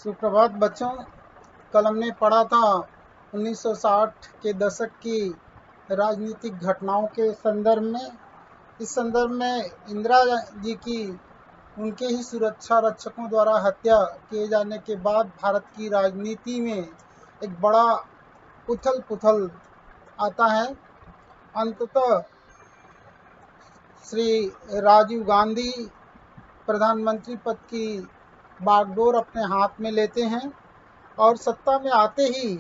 सुप्रभात बच्चों। कल हमने पढ़ा था 1960 के दशक की राजनीतिक घटनाओं के संदर्भ में। इस संदर्भ में इंदिरा जी की उनके ही सुरक्षा रक्षकों द्वारा हत्या किए जाने के बाद भारत की राजनीति में एक बड़ा उथल पुथल आता है। अंततः श्री राजीव गांधी प्रधानमंत्री पद की बागडोर अपने हाथ में लेते हैं और सत्ता में आते ही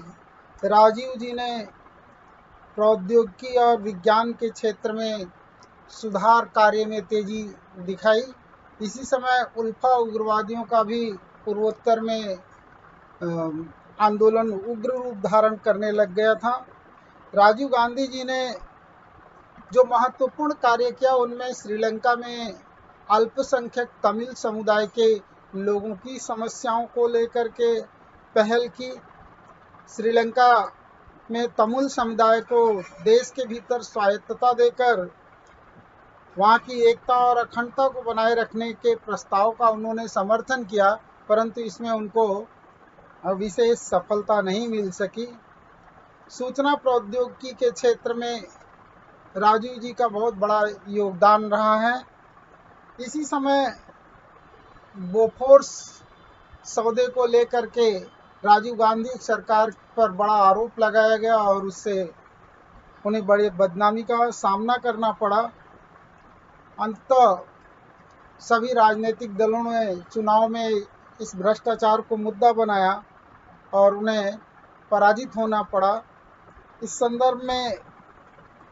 राजीव जी ने प्रौद्योगिकी और विज्ञान के क्षेत्र में सुधार कार्य में तेजी दिखाई। इसी समय उल्फा उग्रवादियों का भी पूर्वोत्तर में आंदोलन उग्र रूप धारण करने लग गया था। राजीव गांधी जी ने जो महत्वपूर्ण कार्य किया उनमें श्रीलंका में अल्पसंख्यक तमिल समुदाय के लोगों की समस्याओं को लेकर के पहल की। श्रीलंका में तमिल समुदाय को देश के भीतर स्वायत्तता देकर वहाँ की एकता और अखंडता को बनाए रखने के प्रस्ताव का उन्होंने समर्थन किया, परंतु इसमें उनको विशेष सफलता नहीं मिल सकी। सूचना प्रौद्योगिकी के क्षेत्र में राजीव जी का बहुत बड़ा योगदान रहा है। इसी समय बोफोर्स सौदे को लेकर के राजीव गांधी सरकार पर बड़ा आरोप लगाया गया और उससे उन्हें बड़ी बदनामी का सामना करना पड़ा। अंततः सभी राजनीतिक दलों ने चुनाव में इस भ्रष्टाचार को मुद्दा बनाया और उन्हें पराजित होना पड़ा। इस संदर्भ में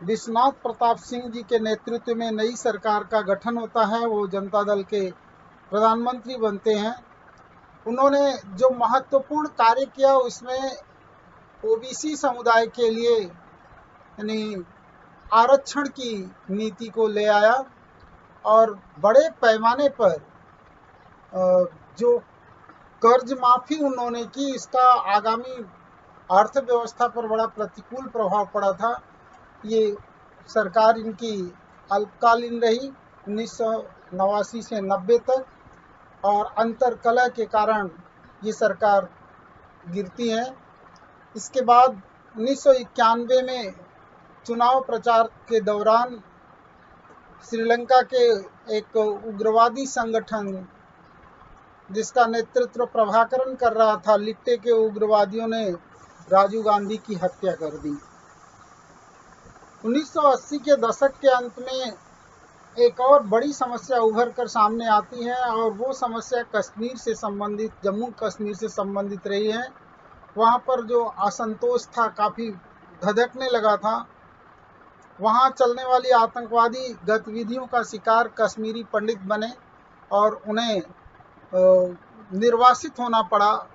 विश्वनाथ प्रताप सिंह जी के नेतृत्व में नई सरकार का गठन होता है। वो जनता दल के प्रधानमंत्री बनते हैं। उन्होंने जो महत्वपूर्ण कार्य किया उसमें ओबीसी समुदाय के लिए यानी आरक्षण की नीति को ले आया और बड़े पैमाने पर जो कर्ज माफी उन्होंने की, इसका आगामी अर्थव्यवस्था पर बड़ा प्रतिकूल प्रभाव पड़ा था। ये सरकार इनकी अल्पकालीन रही 1989 से 90 तक और अंतर्कलह के कारण ये सरकार गिरती है। इसके बाद 1991 में चुनाव प्रचार के दौरान श्रीलंका के एक उग्रवादी संगठन जिसका नेतृत्व प्रभाकरन कर रहा था, लिट्टे के उग्रवादियों ने राजीव गांधी की हत्या कर दी। 1980 के दशक के अंत में एक और बड़ी समस्या उभर कर सामने आती है और वो समस्या कश्मीर से संबंधित, जम्मू कश्मीर से संबंधित रही है। वहाँ पर जो असंतोष था काफ़ी धधकने लगा था। वहाँ चलने वाली आतंकवादी गतिविधियों का शिकार कश्मीरी पंडित बने और उन्हें निर्वासित होना पड़ा।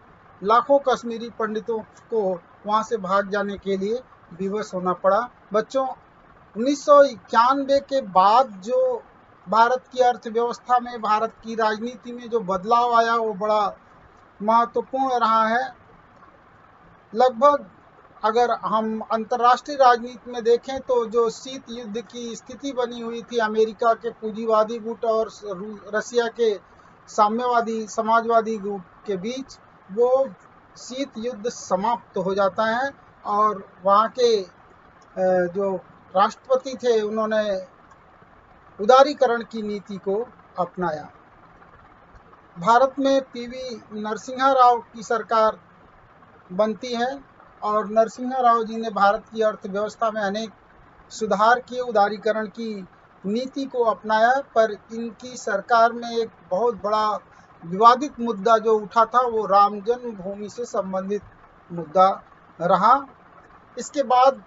लाखों कश्मीरी पंडितों को वहाँ से भाग जाने के लिए विवश होना पड़ा। बच्चों, 1991 के बाद जो भारत की अर्थव्यवस्था में, भारत की राजनीति में जो बदलाव आया वो बड़ा महत्वपूर्ण रहा है। लगभग अगर हम अंतर्राष्ट्रीय राजनीति में देखें तो जो शीत युद्ध की स्थिति बनी हुई थी अमेरिका के पूंजीवादी गुट और रसिया के साम्यवादी समाजवादी गुट के बीच, वो शीत युद्ध समाप्त हो जाता है और वहाँ के जो राष्ट्रपति थे उन्होंने उदारीकरण की नीति को अपनाया। भारत में पीवी नरसिम्हा राव की सरकार बनती है और नरसिम्हा राव जी ने भारत की अर्थव्यवस्था में अनेक सुधार किए, उदारीकरण की नीति को अपनाया। पर इनकी सरकार में एक बहुत बड़ा विवादित मुद्दा जो उठा था वो राम जन्मभूमि से संबंधित मुद्दा रहा। इसके बाद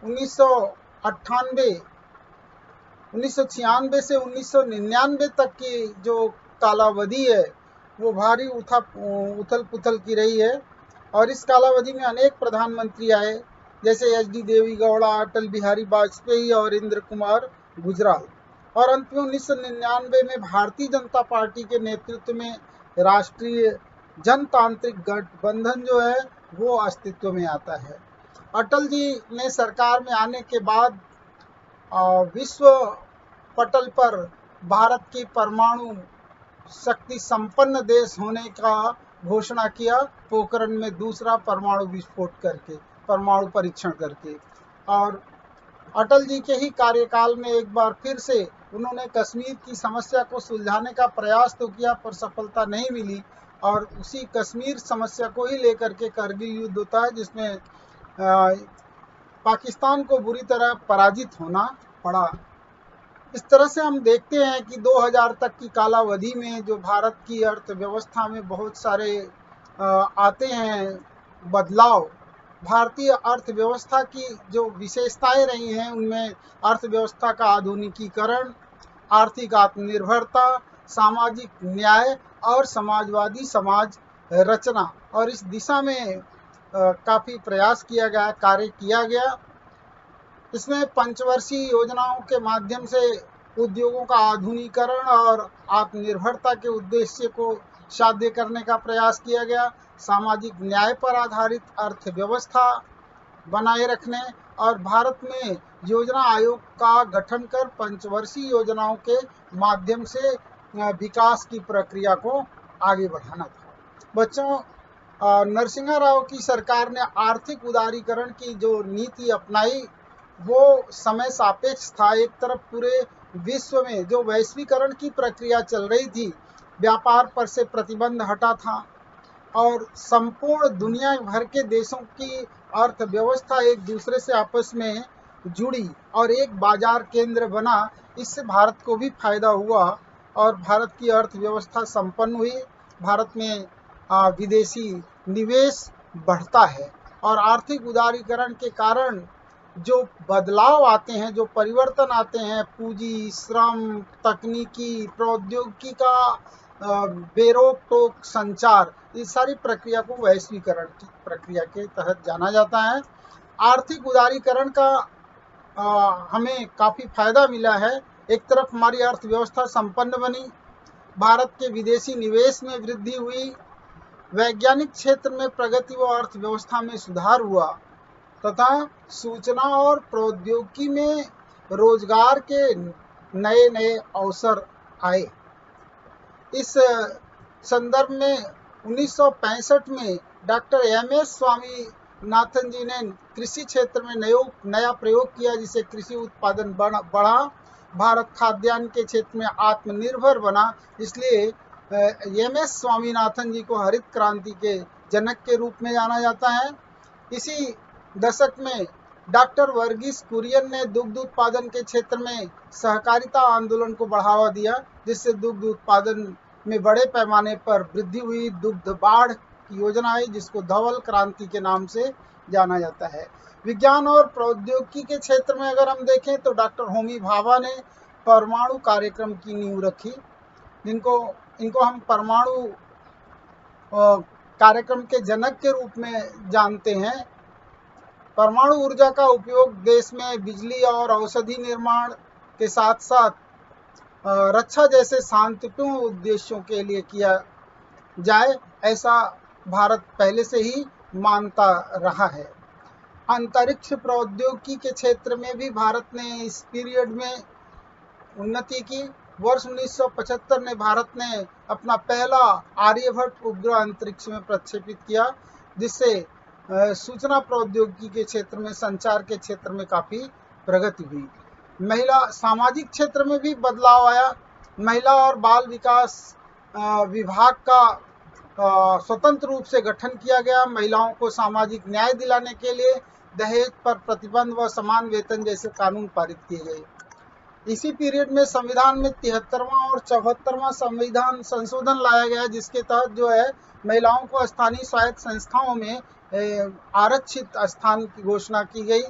1996 से 1999 तक की जो कालावधि है वो भारी उथल पुथल की रही है और इस कालावधि में अनेक प्रधानमंत्री आए, जैसे एच.डी. देवी गौड़ा, अटल बिहारी वाजपेयी और इंद्र कुमार गुजराल। और अंत में 1999 में भारतीय जनता पार्टी के नेतृत्व में राष्ट्रीय जनतांत्रिक गठबंधन जो है वो अस्तित्व में आता है। अटल जी ने सरकार में आने के बाद विश्व पटल पर भारत की परमाणु शक्ति संपन्न देश होने का घोषणा किया पोखरण में दूसरा परमाणु विस्फोट करके, परमाणु परीक्षण करके। और अटल जी के ही कार्यकाल में एक बार फिर से उन्होंने कश्मीर की समस्या को सुलझाने का प्रयास तो किया, पर सफलता नहीं मिली। और उसी कश्मीर समस्या को ही लेकर के करगिल युद्ध होता है, जिसमें पाकिस्तान को बुरी तरह पराजित होना पड़ा। इस तरह से हम देखते हैं कि 2000 तक की कालावधि में जो भारत की अर्थव्यवस्था में बहुत सारे आते हैं बदलाव। भारतीय अर्थव्यवस्था की जो विशेषताएं रही हैं उनमें अर्थव्यवस्था का आधुनिकीकरण, आर्थिक आत्मनिर्भरता, सामाजिक न्याय और समाजवादी समाज रचना, और इस दिशा में काफ़ी प्रयास किया गया, कार्य किया गया। इसमें पंचवर्षीय योजनाओं के माध्यम से उद्योगों का आधुनिकीकरण और आत्मनिर्भरता के उद्देश्य को साध्य करने का प्रयास किया गया। सामाजिक न्याय पर आधारित अर्थव्यवस्था बनाए रखने और भारत में योजना आयोग का गठन कर पंचवर्षीय योजनाओं के माध्यम से विकास की प्रक्रिया को आगे बढ़ाना था। बच्चों, नरसिम्हा राव की सरकार ने आर्थिक उदारीकरण की जो नीति अपनाई वो समय सापेक्ष था। एक तरफ पूरे विश्व में जो वैश्वीकरण की प्रक्रिया चल रही थी, व्यापार पर से प्रतिबंध हटा था और संपूर्ण दुनिया भर के देशों की अर्थव्यवस्था एक दूसरे से आपस में जुड़ी और एक बाजार केंद्र बना। इससे भारत को भी फायदा हुआ और भारत की अर्थव्यवस्था संपन्न हुई। भारत में विदेशी निवेश बढ़ता है और आर्थिक उदारीकरण के कारण जो बदलाव आते हैं, जो परिवर्तन आते हैं, पूंजी, श्रम, तकनीकी, प्रौद्योगिकी का बेरोक टोक संचार, इस सारी प्रक्रिया को वैश्वीकरण की प्रक्रिया के तहत जाना जाता है। आर्थिक उदारीकरण का हमें काफ़ी फायदा मिला है। एक तरफ हमारी अर्थव्यवस्था संपन्न बनी, भारत के विदेशी निवेश में वृद्धि हुई, वैज्ञानिक क्षेत्र में प्रगति व अर्थव्यवस्था में सुधार हुआ तथा सूचना और प्रौद्योगिकी में रोजगार के नए नए अवसर आए। इस संदर्भ में 1965 में डॉक्टर एम.एस. स्वामीनाथन जी ने कृषि क्षेत्र में नया प्रयोग किया, जिससे कृषि उत्पादन बढ़ा, भारत खाद्यान्न के क्षेत्र में आत्मनिर्भर बना। इसलिए एम.एस. स्वामीनाथन जी को हरित क्रांति के जनक के रूप में जाना जाता है। इसी दशक में डॉक्टर वर्गीस कुरियन ने दुग्ध उत्पादन के क्षेत्र में सहकारिता आंदोलन को बढ़ावा दिया, जिससे दुग्ध उत्पादन में बड़े पैमाने पर वृद्धि हुई। दुग्ध बाढ़ की योजना आई, जिसको धवल क्रांति के नाम से जाना जाता है। विज्ञान और प्रौद्योगिकी के क्षेत्र में अगर हम देखें तो डॉक्टर होमी भाभा ने परमाणु कार्यक्रम की नींव रखी, इनको हम परमाणु कार्यक्रम के जनक के रूप में जानते हैं। परमाणु ऊर्जा का उपयोग देश में बिजली और औषधि निर्माण के साथ साथ रक्षा जैसे शांतिपूर्ण उद्देश्यों के लिए किया जाए, ऐसा भारत पहले से ही मानता रहा है। अंतरिक्ष प्रौद्योगिकी के क्षेत्र में भी भारत ने इस पीरियड में उन्नति की। वर्ष 1975 में भारत ने अपना पहला आर्यभट्ट उपग्रह अंतरिक्ष में प्रक्षेपित किया, जिससे सूचना प्रौद्योगिकी के क्षेत्र में, संचार के क्षेत्र में काफ़ी प्रगति हुई। महिला सामाजिक क्षेत्र में भी बदलाव आया। महिला और बाल विकास विभाग का स्वतंत्र रूप से गठन किया गया। महिलाओं को सामाजिक न्याय दिलाने के लिए दहेज पर प्रतिबंध व समान वेतन जैसे कानून पारित किए गए। इसी पीरियड में संविधान में 73वां और 74वां संविधान संशोधन लाया गया, जिसके तहत जो है महिलाओं को स्थानीय स्वायत्त संस्थाओं में आरक्षित स्थान की घोषणा की गई।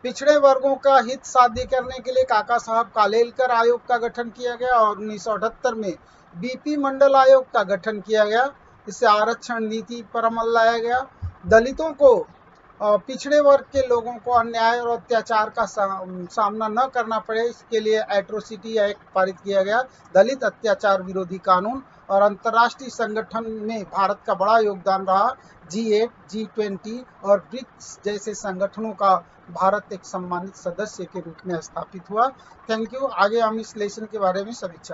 पिछड़े वर्गों का हित साध्य करने के लिए काका साहब कालेलकर आयोग का गठन किया गया और 1978 में बीपी मंडल आयोग का गठन किया गया। इससे आरक्षण नीति पर अमल लाया गया। दलितों को, पिछड़े वर्ग के लोगों को अन्याय और अत्याचार का सामना न करना पड़े, इसके लिए एट्रोसिटी एक्ट पारित किया गया, दलित अत्याचार विरोधी कानून। और अंतर्राष्ट्रीय संगठन में भारत का बड़ा योगदान रहा। G8, G20 और ब्रिक्स जैसे संगठनों का भारत एक सम्मानित सदस्य के रूप में स्थापित हुआ। Thank you. आगे हम इस लेसन के बारे में समीक्षा